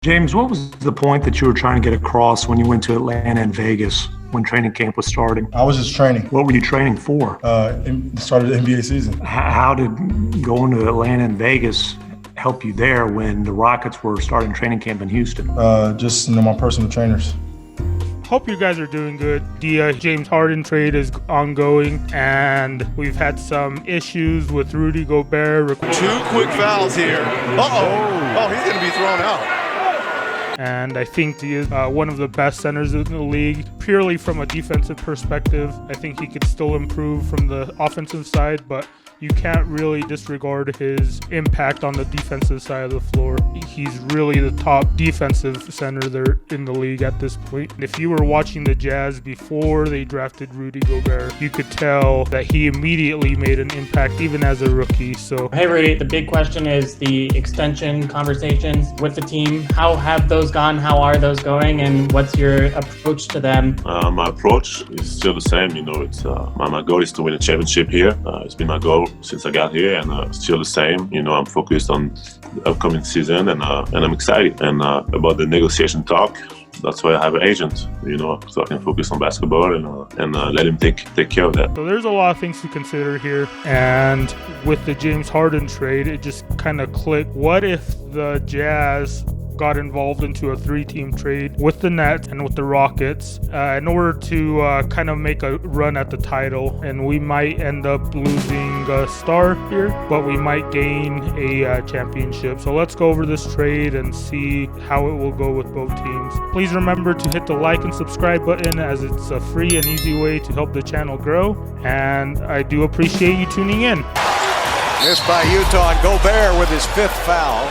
James, what was the point that you were trying to get across when you went to Atlanta and Vegas when training camp was starting? I was just training. What were you training for? Started the NBA season. How did going to Atlanta and Vegas help you there when the Rockets were starting training camp in Houston? Just my personal trainers. Hope you guys are doing good. The James Harden trade is ongoing, and we've had some issues with Rudy Gobert. 2 quick fouls here. Oh, he's going to be thrown out. And I think he is one of the best centers in the league. Purely from a defensive perspective, I think he could still improve from the offensive side, but you can't really disregard his impact on the defensive side of the floor. He's really the top defensive center there in the league at this point. If you were watching the Jazz before they drafted Rudy Gobert, you could tell that he immediately made an impact even as a rookie. So, hey Rudy, the big question is the extension conversations with the team. How have those gone? How are those going? And what's your approach to them? My approach is still the same. It's my goal is to win a championship here. It's been my goal since I got here, and still the same. I'm focused on the upcoming season, and I'm excited. And about the negotiation talk, that's why I have an agent, so I can focus on basketball and let him take care of that. So there's a lot of things to consider here. And with the James Harden trade, it just kind of clicked. What if the Jazz got involved into a 3-team trade with the Nets and with the Rockets in order to kind of make a run at the title? And we might end up losing a star here, but we might gain a championship. So let's go over this trade and see how it will go with both teams. Please remember to hit the like and subscribe button, as it's a free and easy way to help the channel grow. And I do appreciate you tuning in. Missed by Utah, and Gobert with his 5th foul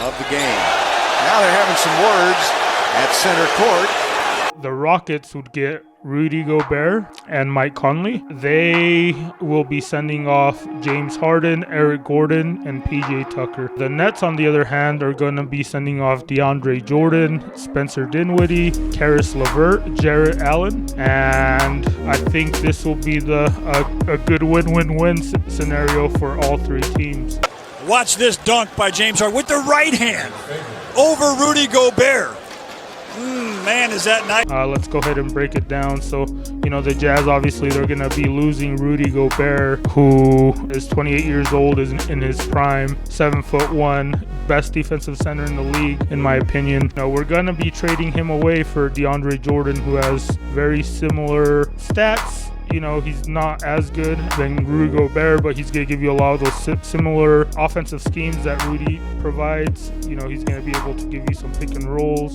of the game. Now they're having some words at center court. The Rockets would get Rudy Gobert and Mike Conley. They will be sending off James Harden, Eric Gordon, and PJ Tucker. The Nets, on the other hand, are going to be sending off DeAndre Jordan, Spencer Dinwiddie, Karis LeVert, Jarrett Allen, and I think this will be a good win-win-win scenario for all 3 teams. Watch this dunk by James Harden with the right hand over Rudy Gobert. Man, is that nice. Let's go ahead and break it down. So, the Jazz, obviously, they're going to be losing Rudy Gobert, who is 28 years old, is in his prime, 7'1", best defensive center in the league, in my opinion. We're going to be trading him away for DeAndre Jordan, who has very similar stats. He's not as good than Rudy Gobert, but he's going to give you a lot of those similar offensive schemes that Rudy provides. He's going to be able to give you some pick and rolls.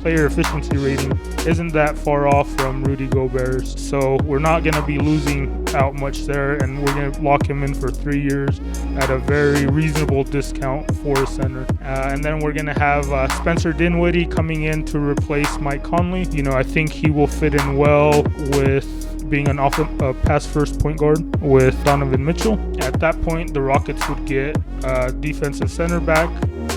Player efficiency rating isn't that far off from Rudy Gobert's, so we're not going to be losing out much there, and we're going to lock him in for 3 years at a very reasonable discount for a center. And then we're going to have Spencer Dinwiddie coming in to replace Mike Conley. I think he will fit in well with being a pass-first point guard with Donovan Mitchell. At that point, the Rockets would get a defensive center back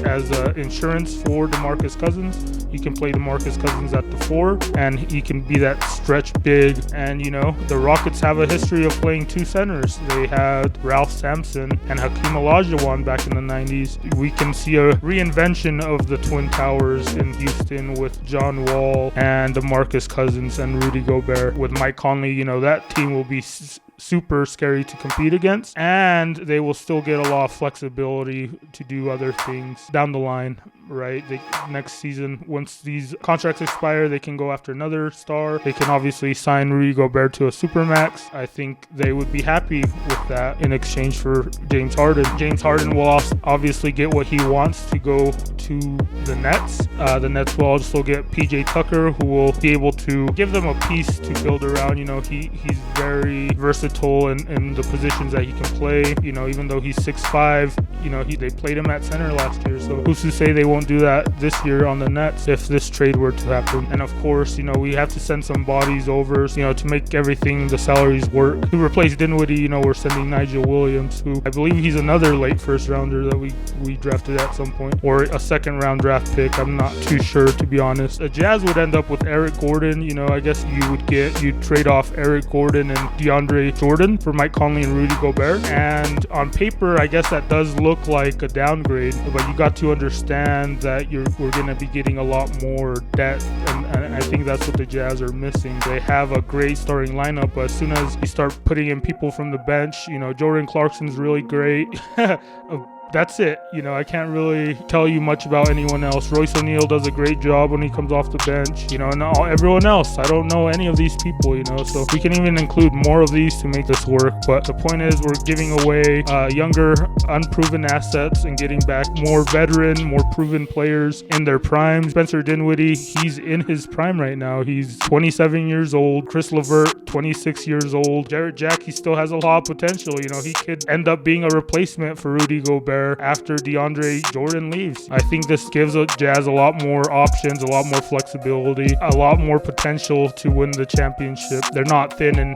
as insurance for DeMarcus Cousins. He can play DeMarcus Cousins at the 4, and he can be that stretch big. And, the Rockets have a history of playing 2 centers. They had Ralph Sampson and Hakeem Olajuwon back in the 90s. We can see a reinvention of the Twin Towers in Houston with John Wall and DeMarcus Cousins and Rudy Gobert. With Mike Conley, that team will be super scary to compete against, and they will still get a lot of flexibility to do other things down the line, right? Next season, once these contracts expire, they can go after another star. They can obviously sign Rudy Gobert to a supermax. I think they would be happy with that in exchange for James Harden. James Harden will obviously get what he wants to go to the Nets. The Nets will also get PJ Tucker, who will be able to give them a piece to build around. He's very versatile in the positions that he can play. Even though he's 6'5", they played him at center last year, so who's to say they won't won't do that this year on the Nets if this trade were to happen. And of course, we have to send some bodies over, to make everything, the salaries work. To replace Dinwiddie, we're sending Nigel Williams, who I believe he's another late first rounder that we drafted at some point, or a second round draft pick. I'm not too sure, to be honest. The Jazz would end up with Eric Gordon. I guess you'd trade off Eric Gordon and DeAndre Jordan for Mike Conley and Rudy Gobert. And on paper, I guess that does look like a downgrade, but you got to understand that we're going to be getting a lot more depth, and I think that's what the Jazz are missing. They have a great starting lineup, but as soon as you start putting in people from the bench, Jordan Clarkson's really great. That's it. I can't really tell you much about anyone else. Royce O'Neal does a great job when he comes off the bench, and everyone else, I don't know any of these people, so we can even include more of these to make this work. But the point is, we're giving away younger, unproven assets and getting back more veteran, more proven players in their prime. Spencer Dinwiddie, he's in his prime right now. He's 27 years old. Chris LeVert, 26 years old. Jarrett Jack, he still has a lot of potential. He could end up being a replacement for Rudy Gobert after DeAndre Jordan leaves. I think this gives the Jazz a lot more options, a lot more flexibility, a lot more potential to win the championship. They're not thin in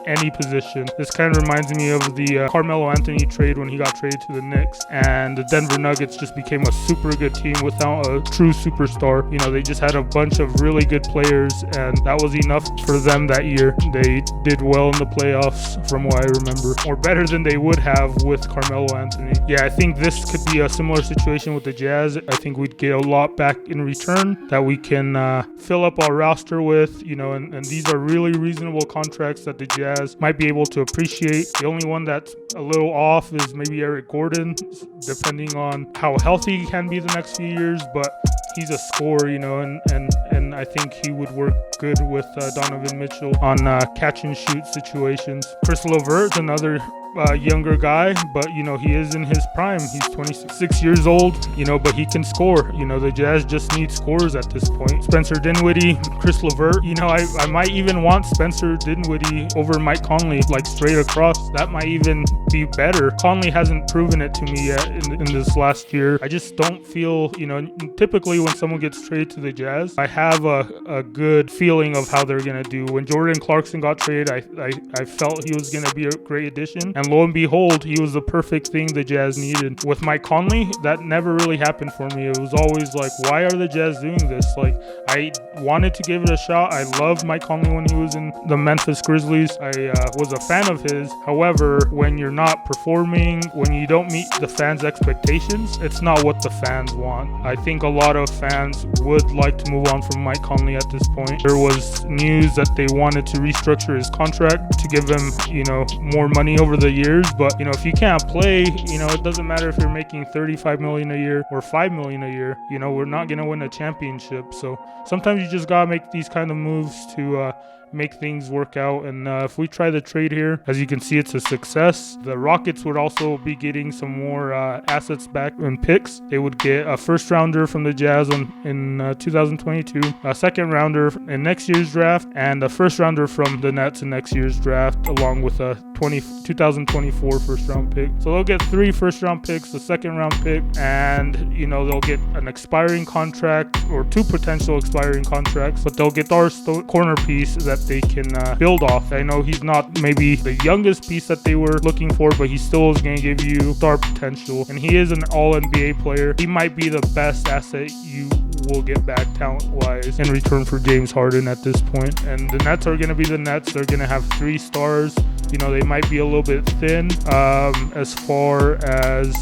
any position. This kind of reminds me of the Carmelo Anthony trade when he got traded to the Knicks, and the Denver Nuggets just became a super good team without a true superstar. They just had a bunch of really good players, and that was enough for them that year. They did well in the playoffs, from what I remember, or better than they would have with Carmelo Anthony. Yeah, I think this could be a similar situation with the Jazz. I think we'd get a lot back in return that we can fill up our roster with, and these are really reasonable contracts that the Jazz might be able to appreciate. The only one that's a little off is maybe Eric Gordon, depending on how healthy he can be the next few years, but he's a scorer, and I think he would work good with Donovan Mitchell on catch and shoot situations. Chris LeVert is another younger guy, but he is in his prime. He's 26 years old, but he can score. The Jazz just need scorers at this point. Spencer Dinwiddie, Chris LeVert, I might even want Spencer Dinwiddie over Mike Conley, like straight across. That might even be better. Conley hasn't proven it to me yet in this last year. I just don't feel, typically when someone gets traded to the Jazz, I have a good feeling of how they're going to do. When Jordan Clarkson got traded, I felt he was going to be a great addition. And lo and behold, he was the perfect thing the Jazz needed. With Mike Conley, that never really happened for me. It was always like, why are the Jazz doing this? Like, I wanted to give it a shot. I loved Mike Conley when he was in the Memphis Grizzlies. I was a fan of his. However, when you're not performing, when you don't meet the fans' expectations, it's not what the fans want. I think a lot of fans would like to move on from Mike Conley at this point. There was news that they wanted to restructure his contract to give him, more money over the years, but if you can't play, it doesn't matter if you're making $35 million a year or $5 million a year. We're not going to win a championship. So sometimes you just got to make these kind of moves to make things work out. And if we try the trade here, as you can see, it's a success. The Rockets would also be getting some more assets back in picks. They would get a first rounder from the Jazz in 2022, a second rounder in next year's draft, and a first rounder from the Nets in next year's draft, along with a 2024 first round pick. So they'll get 3 first round picks, a second round pick, and they'll get an expiring contract or 2 potential expiring contracts, but they'll get our corner piece that they can build off. I know he's not maybe the youngest piece that they were looking for, but he still is going to give you star potential, and he is an all-NBA player. He might be the best asset you will get back talent-wise in return for James Harden at this point. And the Nets are going to be the Nets. They're going to have 3 stars. They might be a little bit thin as far as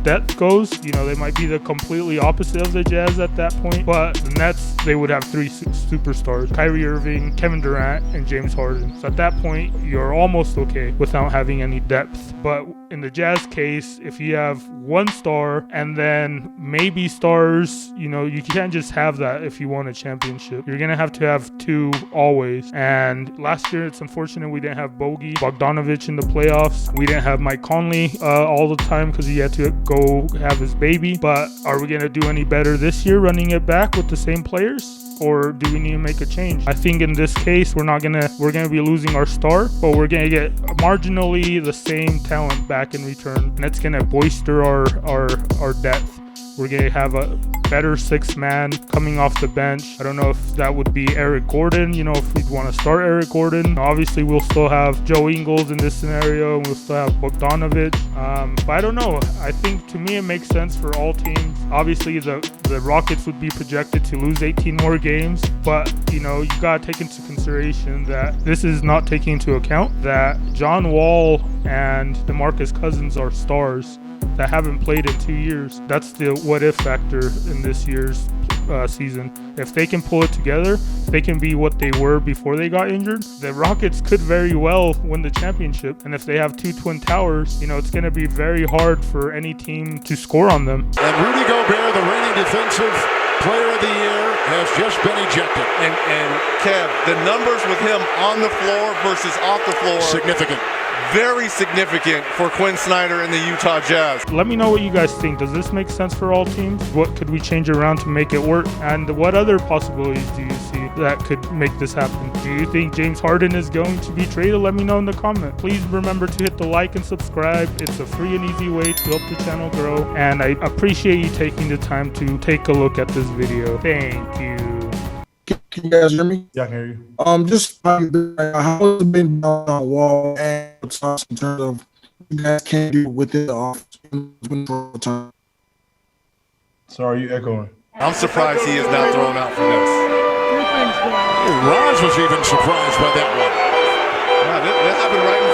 depth goes. They might be the completely opposite of the Jazz at that point. But the Nets, they would have 3 superstars: Kyrie Irving, Kevin Durant, and James Harden. So at that point, you're almost okay without having any depth. But in the Jazz case, if you have 1 star and then maybe stars, you can't just have that if you want a championship. You're going to have 2 always. And last year, it's unfortunate we didn't have Bogdanovich in the playoffs. We didn't have Mike Conley all the time because he had to go have his baby. But are we going to do any better this year running it back with the same players? Or do we need to make a change? I think in this case, we're gonna be losing our star, but we're gonna get marginally the same talent back in return, and it's gonna bolster our depth. We're going to have a better sixth man coming off the bench. I don't know if that would be Eric Gordon, if we'd want to start Eric Gordon. Obviously, we'll still have Joe Ingles in this scenario, and we'll still have Bogdanovic. But I don't know. I think, to me, it makes sense for all teams. Obviously, the Rockets would be projected to lose 18 more games, but, you got to take into consideration that this is not taking into account that John Wall and DeMarcus Cousins are stars that haven't played in 2 years. That's the what-if factor in this year's season. If they can pull it together, they can be what they were before they got injured, the Rockets could very well win the championship. And if they have two Twin Towers, it's going to be very hard for any team to score on them. And Rudy Gobert, the reigning defensive player of the year, has just been ejected. And Kev, the numbers with him on the floor versus off the floor. Significant. Very significant for Quinn Snyder and the Utah Jazz. Let me know what you guys think. Does this make sense for all teams? What could we change around to make it work? And what other possibilities do you see that could make this happen? Do you think James Harden is going to be traded? Let me know in the comment. Please remember to hit the like and subscribe. It's a free and easy way to help the channel grow. And I appreciate you taking the time to take a look at this video. Thank you. Can you guys hear me? Yeah, I can hear you. Just how has it been on Wall and in terms of you guys can't do within the offense? Sorry, you echoing. I'm surprised he is not thrown out for this. Roz was even surprised by that one. Yeah, that happened right